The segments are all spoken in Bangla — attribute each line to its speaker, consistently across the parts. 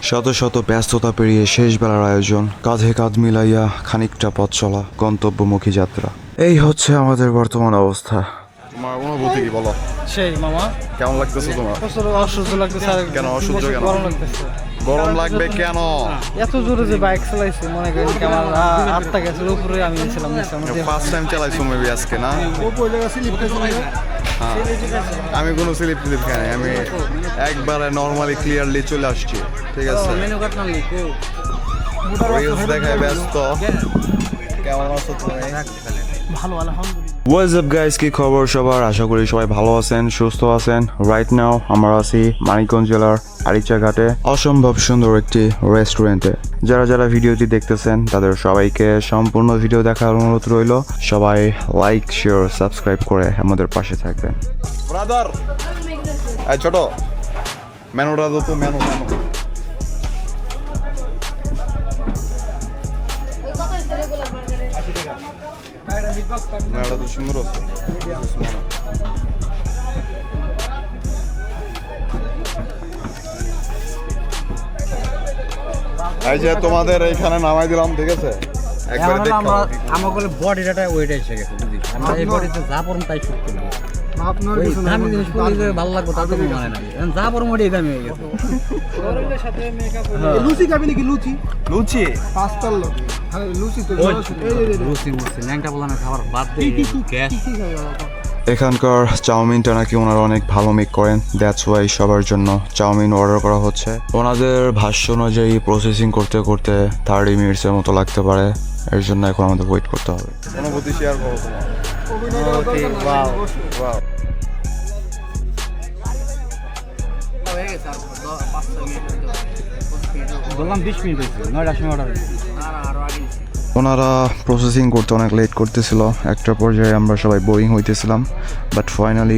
Speaker 1: শত শত ব্যস্ততা পেরিয়ে শেষ বেলার আয়োজন, কাঁধে কাঁধ মিলাইয়া খানিকটা পথ চলা, গন্তব্যমুখী যাত্রা। এই হচ্ছে আমাদের বর্তমান অবস্থা। তোমার অনুভূতি কি বলো?
Speaker 2: সেই মামা
Speaker 1: কেমন লাগতেছে তোমার?
Speaker 2: অসহ্য লাগতেছে।
Speaker 1: কেন অসহ্য? কেন
Speaker 2: গরম লাগতেছে?
Speaker 1: গরম লাগবে কেন?
Speaker 2: এত জোরে যে বাইক চালাইছি, মনে করেন কি আমার হাতটা গেছে উপরে, আমি ছিলাম
Speaker 1: ফার্স্ট টাইম চালাইছো মেবি আজকে, না? আমি কোনো স্লিপ টিলিপ খাই নাই, আমি একবারে নর্মালি ক্লিয়ারলি চলে আসছি। ঠিক আছে, রিলস দেখায় ব্যস্ত। কেমন আছো তুমি?
Speaker 2: ভালো আলহামদুলিল্লাহ।
Speaker 1: হোয়াটস আপ গাইস, কি খবর সবার? আশা করি সবাই ভালো আছেন, সুস্থ আছেন। রাইট নাও আমরা আছি মানিকগঞ্জ জেলার আরিচা ঘাটে অসম্ভব সুন্দর একটি রেস্টুরেন্টে। যারা যারা ভিডিওটি দেখতেছেন তাদের সবাইকে সম্পূর্ণ ভিডিও দেখার অনুরোধ রইল। সবাই লাইক, শেয়ার, সাবস্ক্রাইব করে আমাদের পাশে থাকবেন। ব্রাদার, এই ছোট মেনুটা তো মেনু মেনুটা তো সুন্দর আছে। এই যে তোমাদের এইখানে নামাই দিলাম, ঠিক আছে? একবারে দেখো
Speaker 2: আমার বলে বডিটা ওয়েট এসে গেছে, বুঝলি? আমরা এই বডিতে যা পরম তাই শুট করি। আপনার কিছু না, আমি জিনিস পরে ভালো লাগবে তা তো মানে না, যা পরম ওডি দামি হয়ে গেছে। শরীরের সাথে মেকআপ হয়ে লুচি খাবি নাকি? লুচি পাঁচটার লোক। আরে লুচি তো লুচি ল্যাংটা বলানো খাবার বাদ দে। গ্যাস
Speaker 1: এখানকার চাউমিনটা নাকি ওনারা অনেক ভালো মেক করেন, দ্যাটস ওয়াই সবার জন্য চাউমিন অর্ডার করা হচ্ছে। ওনাদের ভাষ্য অনুযায়ী প্রসেসিং করতে করতে 30 মিনিটসের মতো লাগতে পারে, এর জন্য এখন আমাদের ওয়েট করতে হবে। অনুভূতি শেয়ার করো তোমার।
Speaker 2: ওয়াও
Speaker 1: ওয়াও,
Speaker 2: বললাম 20 মিনিট হয়েছে, 9টার সময় অর্ডার হয়েছে।
Speaker 1: ওনারা প্রসেসিং করতে অনেক লেট করতেছিল। একটা পর্যায়ে আমরা সবাই বোরিং হইতেছিলাম, বাট ফাইনালি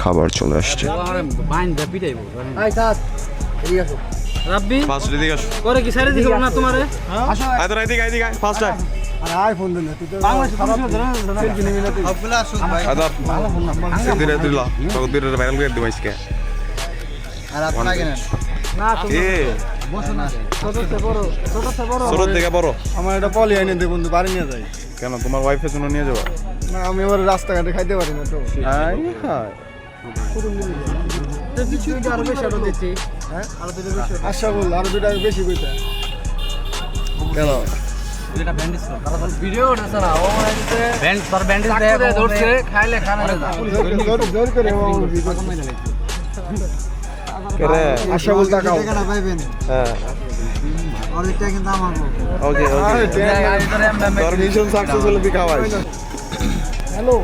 Speaker 1: খাবার চলে আসছে।
Speaker 2: রাব্বি
Speaker 1: ফার্স্ট দিকে আসো।
Speaker 2: করে কি সাইডে দিছো না তোমারে?
Speaker 1: আসো আইদর আইদিকে ফার্স্ট টাইম।
Speaker 3: আরে আইফোন দেন তুই তো
Speaker 2: বাংলাদেশ সেলফি নিবি না তুই?
Speaker 3: সবগুলো আসুন ভাই।
Speaker 1: আদাব ধীরে দিলা তো ধীরে ভাইরাল করে দিবা ইসকে।
Speaker 3: আর আপনারা কেন
Speaker 2: না তুমি
Speaker 1: এ
Speaker 3: বসো না।
Speaker 2: ছোট থেকে বড়
Speaker 1: ছোট থেকে বড়।
Speaker 3: আমার এটা পলি আইনে দে বন্ধু, বাড়ি নিয়ে যাই।
Speaker 1: কেন তোমার ওয়াইফের জন্য নিয়ে যাবা?
Speaker 3: না আমি এবার রাস্তাঘাটে খাইতে পারি না তো।
Speaker 1: হাই হাই,
Speaker 2: তো কিছু আরো বেশি অর্ডার দিচ্ছি।
Speaker 3: হ্যাঁ আর দুটো বেশি আশা বল, আর দুটো বেশি কইতা।
Speaker 1: কেন
Speaker 2: এটা ব্যান্ডেজ কর, তারপর ভিডিও ওঠে না, ও মানে দিতে ব্যান্ড পর ব্যান্ডেজ দেয় ধরছে, খাইলে খানা না।
Speaker 3: জোর করে ও ভিডিও
Speaker 1: করে
Speaker 3: আশা বল তাকাও। টাকাটা পাইবেন।
Speaker 1: হ্যাঁ
Speaker 3: আর এটা কিন্তু আমার।
Speaker 1: ওকে তোর মিশন সাকসেসফুল দেখাওয়াই।
Speaker 3: হ্যালো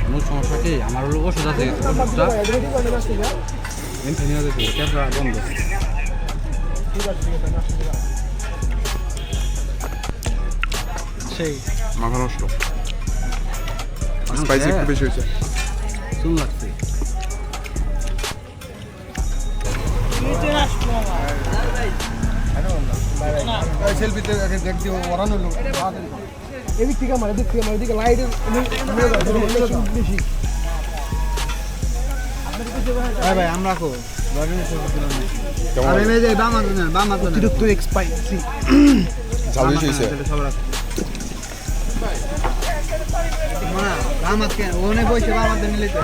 Speaker 2: মূল সমস্যা কি আমার হলো ওষুধ আছে, ওষুধটা ইনফিনিয়া দিতে ক্যামেরা বন্ধ। সেই
Speaker 1: মাথা নষ্ট, স্পাইসি একটু বেশি হয়েছে।
Speaker 2: শুন লাগছে।
Speaker 3: সেলফিতে দেখ দিও ওরান হলো। এদিক থেকে আমার এদিকে লাইটের বেশি। হ্যাঁ ভাই আমরা কো আরে মে যাই বাম হাতে অতিরিক্ত স্পাইসি
Speaker 1: ঝাল বেশি হয়েছে।
Speaker 3: মা বাম হাতে ওনে বসে বাম হাতে নিলে তো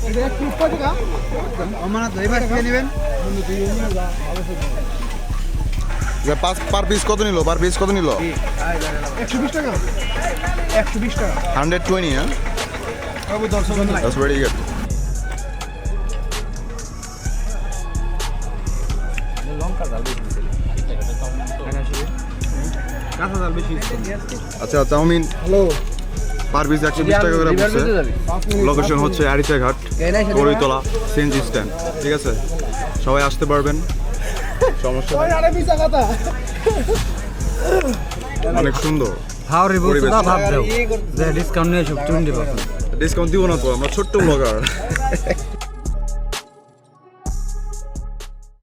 Speaker 3: এটা একটু উপরে কা আমানা তো এবার কি নেবেন বন্ধু? তুই নিয়ে যা অবশ্যই।
Speaker 1: পার পিস কত নিল?
Speaker 3: 120 টাকা 120 টাকা
Speaker 1: 120, হ্যাঁ?
Speaker 3: বাবু দর্শক
Speaker 1: That's very good.
Speaker 2: লঙ্কা ডাল বেশি কাঁচা ডাল বেশি।
Speaker 1: আচ্ছা চাউমিন
Speaker 3: হ্যালো
Speaker 1: পার পিস 120 টাকা করে পড়ছে। লোকেশন হচ্ছে আরিচা ঘাট, গড়িতলা সিএনজি স্ট্যান্ড। ঠিক আছে, সবাই আসতে পারবেন, সমস্যা নেই।
Speaker 3: আরে পিছা কথা
Speaker 1: অনেক সুন্দর
Speaker 2: হাও রে
Speaker 1: পরিবেশ।
Speaker 2: বলতো ভাব দাও যে ডিসকাউন্ট নিয়ে সব 20%।
Speaker 1: ডিসকাউন্ট দিব না তো, আমরা ছোট্ট ব্লগার।